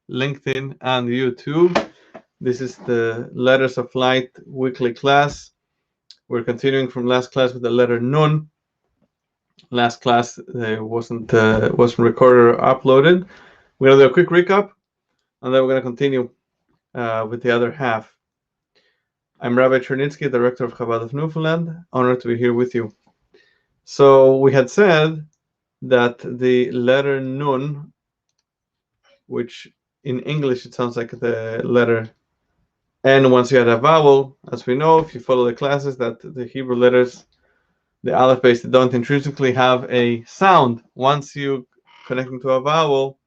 LinkedIn, and YouTube. This is the Letters of Light weekly class. We're continuing from last class with the letter Nun. Last class wasn't recorded or uploaded. We're gonna do a quick recap, and then we're gonna continue with the other half. I'm Rabbi Chernitsky, Director of Chabad of Newfoundland. Honored to be here with you. So we had said that the letter Nun, which in English it sounds like the letter N once you add a vowel, as we know, if you follow the classes, that the Hebrew letters, the aleph base, they don't intrinsically have a sound. Once you connect them to a vowel,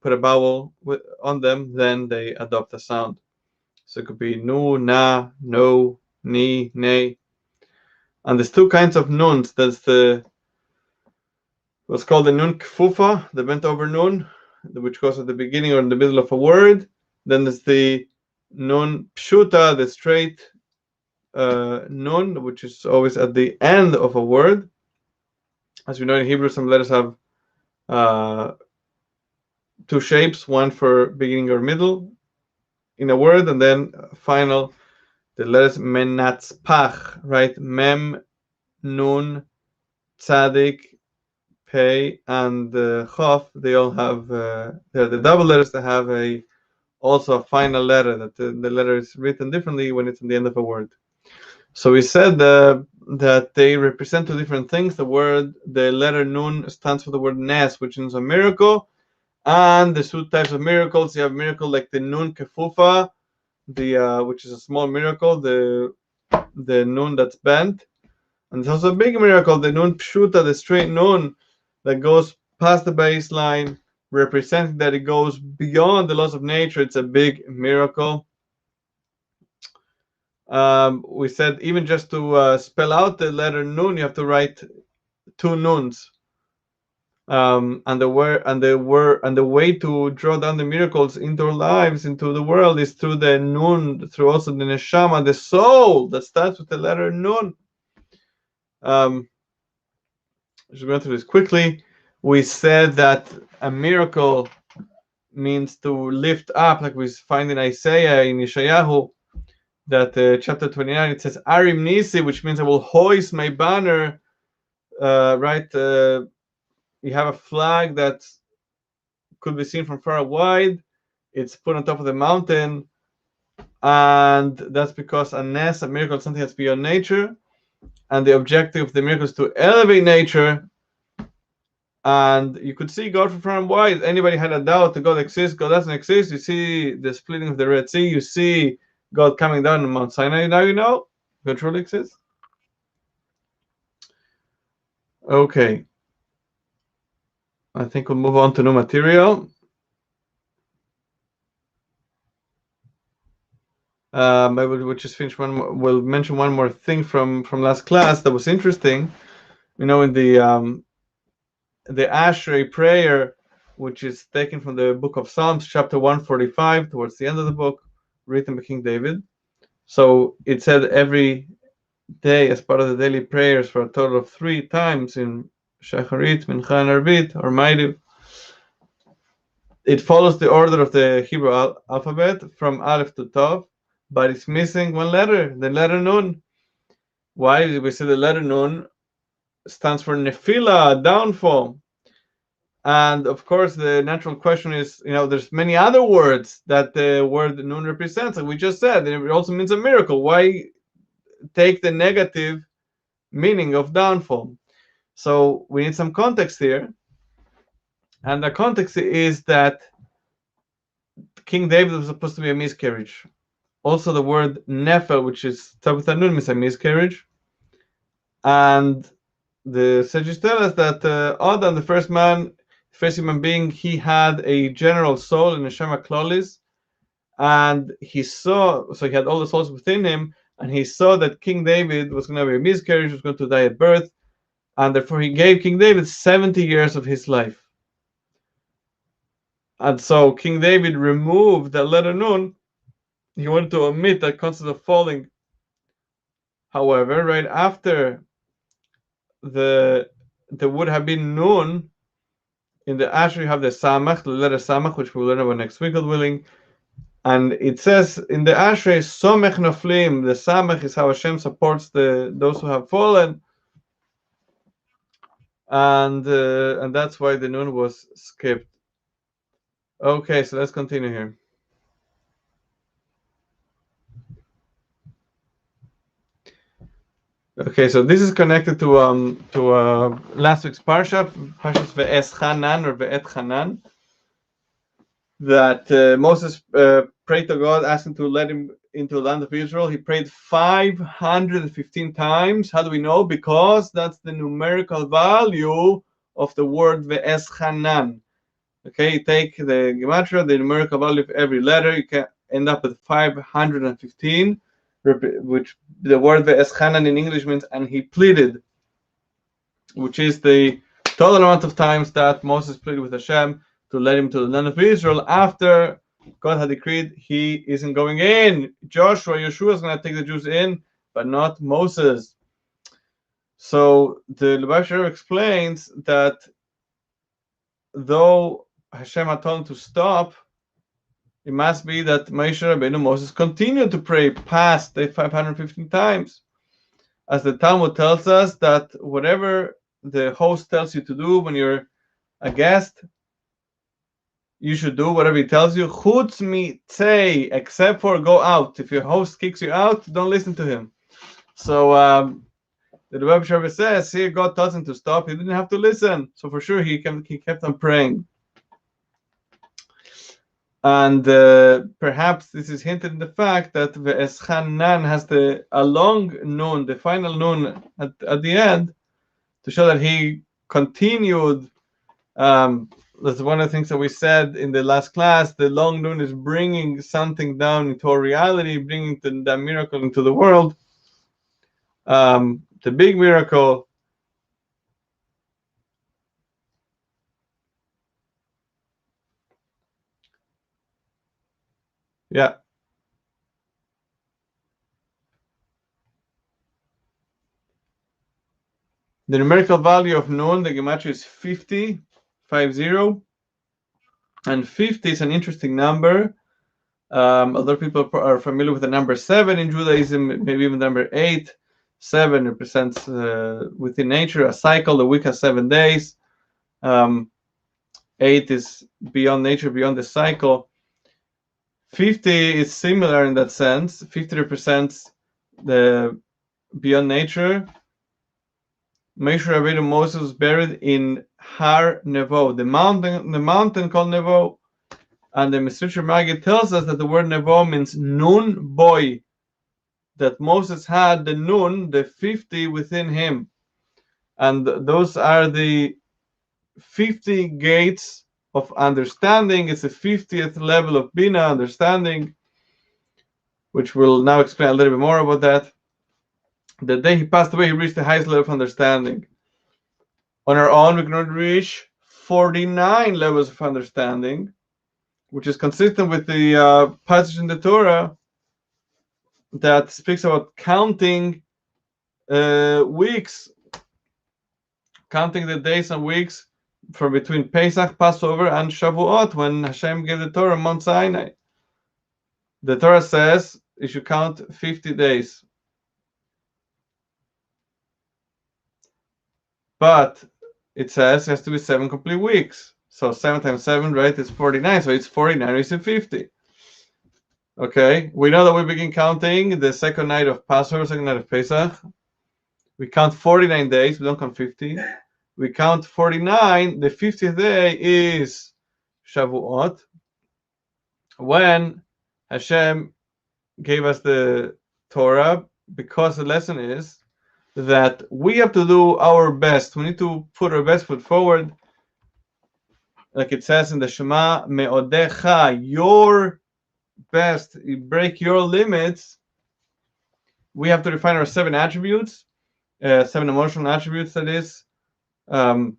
put a vowel on them, then they adopt a sound. So it could be nu, na, no, ni, ne. And there's two kinds of nuns. There's what's called the nun kfufa, the bent over nun, which goes at the beginning or in the middle of a word. Then there's the nun pshuta, the straight nun, which is always at the end of a word. As we know in Hebrew, some letters have two shapes, one for beginning or middle in a word, and then final, the letters menatzpach, right? Mem, nun, tzadik, pei, and chof. They all have they're the double letters that have also a final letter, that the letter is written differently when it's at the end of a word. So we said that they represent two different things. The letter nun stands for the word nes, which is a miracle. And the two types of miracles, you have miracle like the nun kefufa, which is a small miracle, the nun that's bent. And there's also a big miracle, the nun pshuta, the straight nun that goes past the baseline, representing that it goes beyond the laws of nature. It's a big miracle. We said even just to spell out the letter nun, you have to write two nuns. And the way to draw down the miracles into our lives, into the world, is through the nun, through also the neshama, the soul that starts with the letter nun. Just going through this quickly. We said that a miracle means to lift up, like we find in Isaiah, in Yeshayahu, that chapter 29, it says Arim Nisi, which means I will hoist my banner, right? You have a flag that could be seen from far wide. It's put on top of the mountain, and that's because a miracle, something that's beyond nature, and the objective of the miracle is to elevate nature. And you could see God from far and wide. Anybody had a doubt that God exists, God doesn't exist, you see the splitting of the Red Sea, you see God coming down on Mount Sinai. Now you know God truly exists. Okay, I think we'll move on to new material. Maybe we'll just finish we'll mention one more thing from last class that was interesting. You know, in the Ashrei prayer, which is taken from the book of Psalms, chapter 145, towards the end of the book, written by King David. So it said every day, as part of the daily prayers, for a total of 3 times in Shacharit, Mincha, and Arvit, or Ma'ariv. It follows the order of the Hebrew alphabet from Aleph to Tov, but it's missing one letter, the letter Nun. Why did we say the letter Nun stands for Nefila, downfall? And of course, the natural question is, there's many other words that the word Nun represents, like we just said. It also means a miracle. Why take the negative meaning of downfall? So we need some context here. And the context is that King David was supposed to be a miscarriage. Also, the word Nefel, which is Tabitha Nun, means a miscarriage. And the sages tell us that Adam, the first human being, he had a general soul in Neshama Klolis, and he had all the souls within him, and he saw that King David was going to be a miscarriage, was going to die at birth, and therefore he gave King David 70 years of his life. And so King David removed the letter Nun. He wanted to omit that concept of falling. However, right after there would have been Nun, In the Asher you have the Samach, the letter Samach, which we'll learn about next week, God willing. And it says in the Ashrei, Somech Noflim, the Samech is how Hashem supports those who have fallen. And that's why the Nun was skipped. Okay, so let's continue here. Okay, so this is connected to last week's Parshas Ve'es Hanan or Ve'et Hanan, that Moses prayed to God, asking to let him into the land of Israel. He prayed 515 times. How do we know? Because that's the numerical value of the word Ve'es Hanan. Okay, you take the gematria, the numerical value of every letter, you can end up with 515, which the word Ve'es Hanan in English means, and he pleaded, which is the total amount of times that Moses pleaded with Hashem to let him to the land of Israel after God had decreed he isn't going in. Yeshua is going to take the Jews in, but not Moses. So the Lubavitcher explains that though Hashem had told him to stop, it must be that Moshe Rabbeinu Moses continued to pray past the 515 times. As the Talmud tells us that whatever the host tells you to do when you're a guest, you should do whatever he tells you. Chutz mitzei, except for go out. If your host kicks you out, don't listen to him. So the Rebbe Shabbat says here God tells him to stop. He didn't have to listen. So for sure he kept on praying. And perhaps this is hinted in the fact that Ve'es Hanan has a long nun, the final nun at the end, to show that he continued. That's one of the things that we said in the last class. The long nun is bringing something down into our reality, bringing the miracle into the world. The big miracle. Yeah. The numerical value of nun, the gematria is 50, 50. And 50 is an interesting number. Other people are familiar with the number 7 in Judaism, maybe even number 8. 7 represents within nature a cycle. The week has 7 days. 8 is beyond nature, beyond the cycle. 50 is similar in that sense. 50 represents the beyond nature. Moshe Rabbeinu Moses was buried in Har Nevo, the mountain called Nevo. And the Meshuggah Maggid tells us that the word Nevo means Nun boy, that Moses had the Nun, the 50 within him. And those are the 50 gates of understanding. It's the 50th level of Bina, understanding, which we'll now explain a little bit more about that. The day he passed away, he reached the highest level of understanding. On our own, we can reach 49 levels of understanding, which is consistent with the passage in the Torah that speaks about counting weeks, counting the days and weeks from between Pesach, Passover, and Shavuot, when Hashem gave the Torah on Mount Sinai. The Torah says you should count 50 days. But it says it has to be 7 complete weeks. So 7 times 7, right, is 49. So it's 49 is 50. Okay, we know that we begin counting the second night of Passover, second night of Pesach. We count 49 days, we don't count 50. We count 49, the 50th day is Shavuot, when Hashem gave us the Torah, because the lesson is that we have to do our best. We need to put our best foot forward. Like it says in the Shema, Me'odecha, your best, you break your limits. We have to refine our 7 attributes, 7 emotional attributes, that is. Explain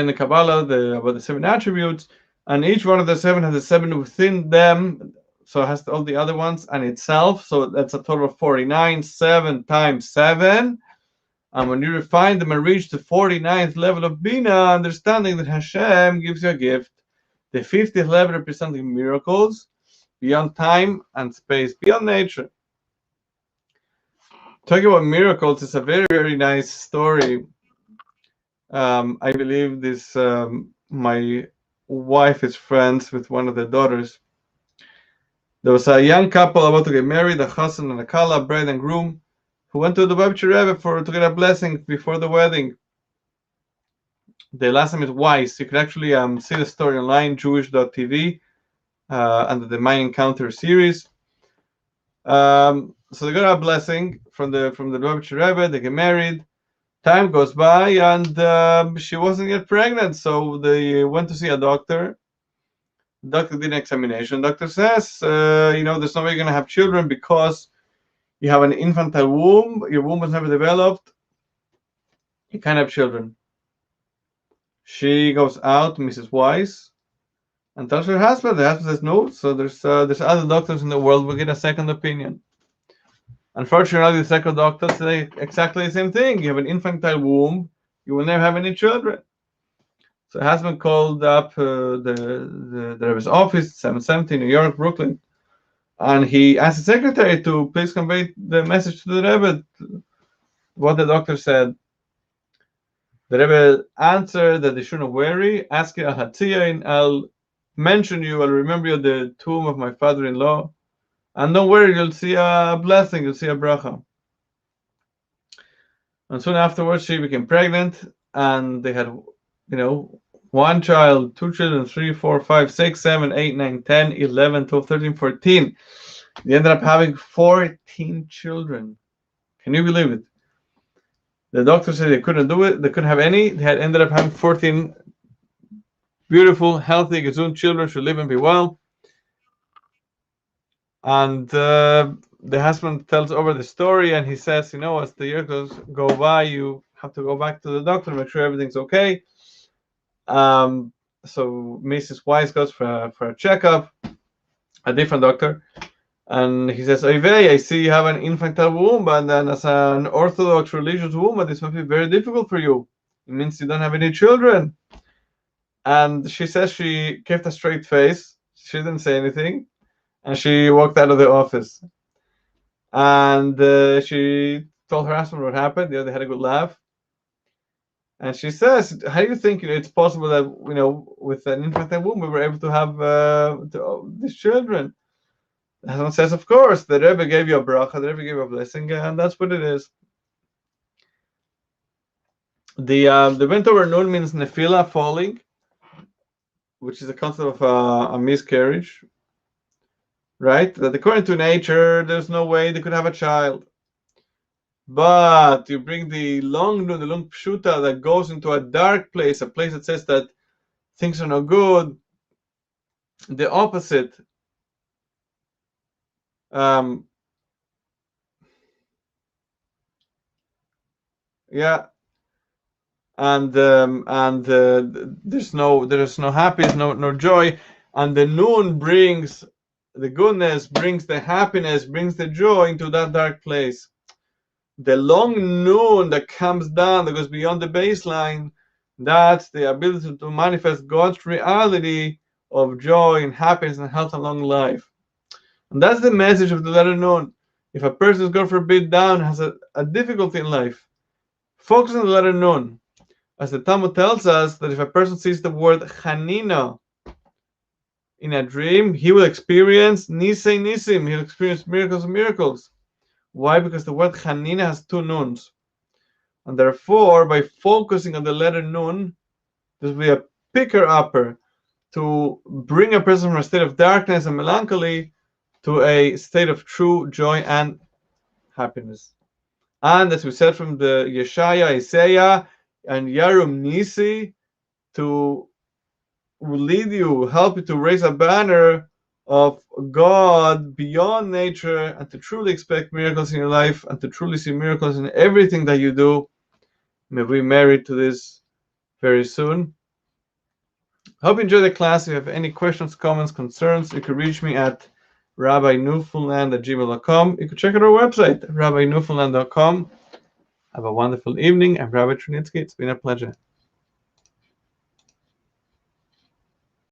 the Kabbalah about the 7 attributes, and each one of the 7 has a 7 within them, so it has all the other ones and itself. So that's a total of 49. 7 times 7 And when you refine them and reach the 49th level of Bina, understanding that Hashem gives you a gift, the 50th level representing miracles beyond time and space, beyond nature. Talking about miracles is a very, very nice story. I believe this, my wife is friends with one of the daughters. There was a young couple about to get married, a chassan and a kala, bride and groom, who went to the Lubavitcher Rebbe to get a blessing before the wedding. The last name is Weiss. You can actually see the story online, Jewish.tv, under the My Encounter series. So they got a blessing from the Lubavitcher Rebbe. They get married. Time goes by, and she wasn't yet pregnant, so they went to see a doctor. The doctor did an examination. The doctor says, there's no way you're going to have children because you have an infantile womb. Your womb was never developed. You can't have children. She goes out, Mrs. Weiss, and tells her husband. The husband says no. So there's other doctors in the world will get a second opinion. Unfortunately, the second doctor say exactly the same thing. You have an infantile womb. You will never have any children. So the husband called up the Rebbe's office, 770, New York, Brooklyn, and he asked the secretary to please convey the message to the Rebbe, what the doctor said. The Rebbe answered that they shouldn't worry. Ask it al-Hatziyain. I'll mention you. I'll remember you at the tomb of my father-in-law. And don't worry, you'll see a blessing. You'll see a bracha. And soon afterwards, she became pregnant. And they had, one child, two children, 3, 4, 5, 6, 7, 8, 9, 10, 11, 12, 13, 14. They ended up having 14 children. Can you believe it? The doctor said they couldn't do it. They couldn't have any. They had ended up having 14 beautiful, healthy, gesund children, should live and be well. And the husband tells over the story, and he says, as the years go by, you have to go back to the doctor, make sure everything's okay. So Mrs. Weiss goes for a checkup, a different doctor. And he says, Oivei, I see you have an infantile womb, and then as an Orthodox religious woman, this must be very difficult for you. It means you don't have any children. And she says she kept a straight face. She didn't say anything. And she walked out of the office. And she told her husband what happened. They had a good laugh. And she says, how do you think it's possible that, with an infantile womb, we were able to have these children? The husband says, of course, the Rebbe gave you a bracha, the Rebbe gave you a blessing, and that's what it is. The bent over nun means nefila, falling, which is a concept of a miscarriage, right? That according to nature, there's no way they could have a child. But you bring the long nun, the long pshuta, that goes into a dark place, a place that says that things are no good, the opposite. And there's no happiness, no joy, and the nun brings the goodness, brings the happiness, brings the joy into that dark place. The long nun that comes down, that goes beyond the baseline, that's the ability to manifest God's reality of joy and happiness and health and long life. And that's the message of the letter nun. If a person is, God forbid, down, has a difficulty in life, focus on the letter nun. As the Talmud tells us that if a person sees the word Chanina in a dream, he will experience Nisei Nisim, he'll experience miracles of miracles. Why? Because the word Chanina has two nuns. And therefore, by focusing on the letter nun, this will be a picker-upper to bring a person from a state of darkness and melancholy to a state of true joy and happiness. And as we said from the Yeshaya, Isaiah, and Yarum Nisi, to lead you, help you to raise a banner of God beyond nature, and to truly expect miracles in your life, and to truly see miracles in everything that you do. May we merit to this very soon. Hope you enjoy the class. If you have any questions, comments, concerns, you can reach me at rabbinewfoundland@gmail.com. You can check out our website, rabbinewfoundland.com. Have a wonderful evening. I'm Rabbi Trunitsky. It's been a pleasure.